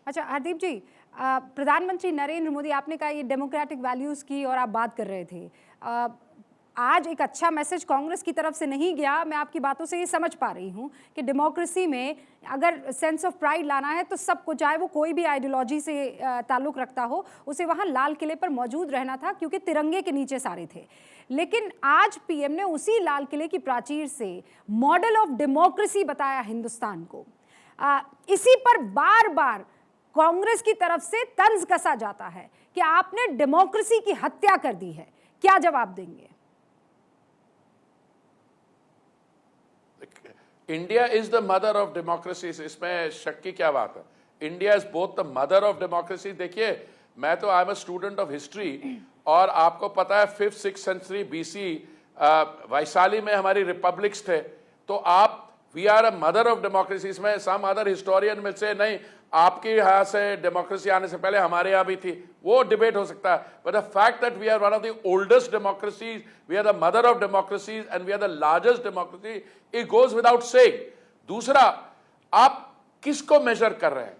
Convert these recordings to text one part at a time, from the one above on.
अच्छा हरदीप जी, प्रधानमंत्री नरेंद्र मोदी, आपने कहा ये डेमोक्रेटिक वैल्यूज़ की और आप बात कर रहे थे। आज एक अच्छा मैसेज कांग्रेस की तरफ से नहीं गया। मैं आपकी बातों से ये समझ पा रही हूँ कि डेमोक्रेसी में अगर सेंस ऑफ प्राइड लाना है तो सबको, चाहे वो कोई भी आइडियोलॉजी से ताल्लुक़ रखता हो, उसे वहाँ लाल किले पर मौजूद रहना था क्योंकि तिरंगे के नीचे सारे थे। लेकिन आज पीएम ने उसी लाल किले की प्राचीर से मॉडल ऑफ डेमोक्रेसी बताया हिंदुस्तान को। इसी पर बार बार कांग्रेस की तरफ से तंज कसा जाता है कि आपने डेमोक्रेसी की हत्या कर दी है। क्या जवाब देंगे? India is the mother of democracy, इसमें शक की क्या बात है। India is both the mother of democracy. देखिए, मैं तो I am a student of history, और आपको पता है 5th 6th century BC Vaishali में हमारी रिपब्लिक्स थे। तो आप, we are a mother of democracy. इसमें सम अदर हिस्टोरियन में से नहीं, आपके यहाँ से डेमोक्रेसी आने से पहले हमारे यहाँ भी थी, वो डिबेट हो सकता है। But the fact that we are one of the oldest democracies, we are the mother of democracies and we are the largest democracy, it goes without saying. दूसरा, आप किसको मेजर कर रहे हैं?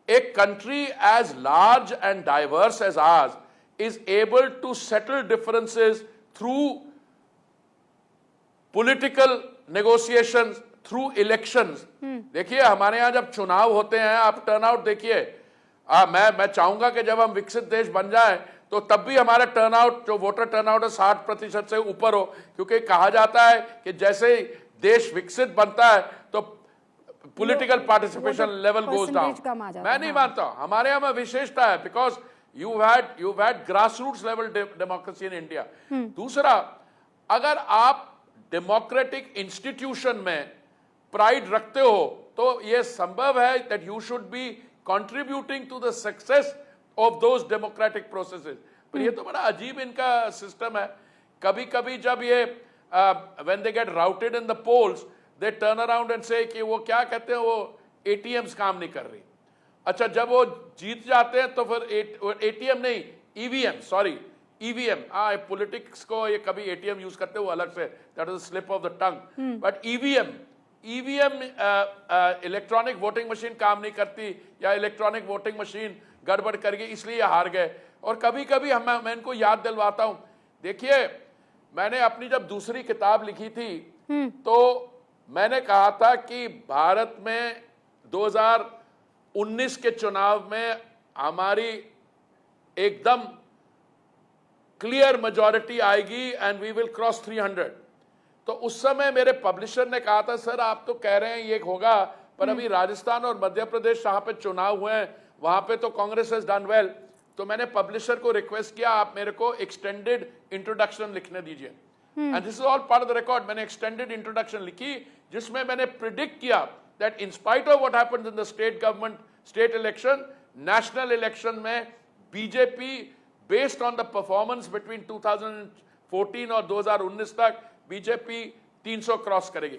एक country as large and diverse as ours is able to settle differences through political negotiations, through elections। देखिए, हमारे यहां जब चुनाव होते हैं, आप टर्नआउट देखिए। मैं चाहूंगा कि जब हम विकसित देश बन जाए तो तब भी हमारा टर्नआउट, जो वोटर टर्नआउट है, 60% से ऊपर हो, क्योंकि कहा जाता है कि जैसे ही देश विकसित बनता है तो political participation level goes down. मैं नहीं मानता, हमारे यहां में विशेषता है, because you've had grassroots level democracy in India। दूसरा, अगर आप डेमोक्रेटिक इंस्टीट्यूशन में प्राइड रखते हो तो यह संभव है that you should be contributing to the success of those democratic processes। पर ये तो बड़ा अजीब इनका सिस्टम है। कभी कभी जब ये when they get routed in the polls, they turn around and say कि वो क्या कहते हैं, वो ATMs काम नहीं कर रही। अच्छा, जब वो जीत जाते हैं तो फिर एटीएम नहीं, ईवीएम, सॉरी ईवीएम, पॉलिटिक्स को ये कभी एटीएम यूज करते हो अलग से, that is slip of the tongue. But EVM electronic voting machine काम नहीं करती, या इलेक्ट्रॉनिक वोटिंग मशीन गड़बड़ कर गई, इसलिए हार गए। और कभी कभी मैं इनको याद दिलवाता हूं। देखिए, मैंने अपनी जब दूसरी किताब लिखी थी तो मैंने कहा था कि भारत में 2019 के चुनाव में हमारी एकदम क्लियर मेजॉरिटी आएगी एंड वी विल क्रॉस 300। तो उस समय मेरे पब्लिशर ने कहा था, सर आप तो कह रहे हैं ये होगा, पर अभी राजस्थान और मध्य प्रदेश जहां पे चुनाव हुए हैं वहां पे तो कांग्रेस हैज डन वेल। तो मैंने पब्लिशर को रिक्वेस्ट किया, आप मेरे को एक्सटेंडेड इंट्रोडक्शन लिखने दीजिए, and this is all part of the record. मैंने एक्सटेंडेड इंट्रोडक्शन लिखी जिसमें मैंने प्रिडिक्ट किया that in spite of what happens in the state government, state election, national election में BJP based on the performance between 2014 और 2019 तक BJP 300 cross करेगी।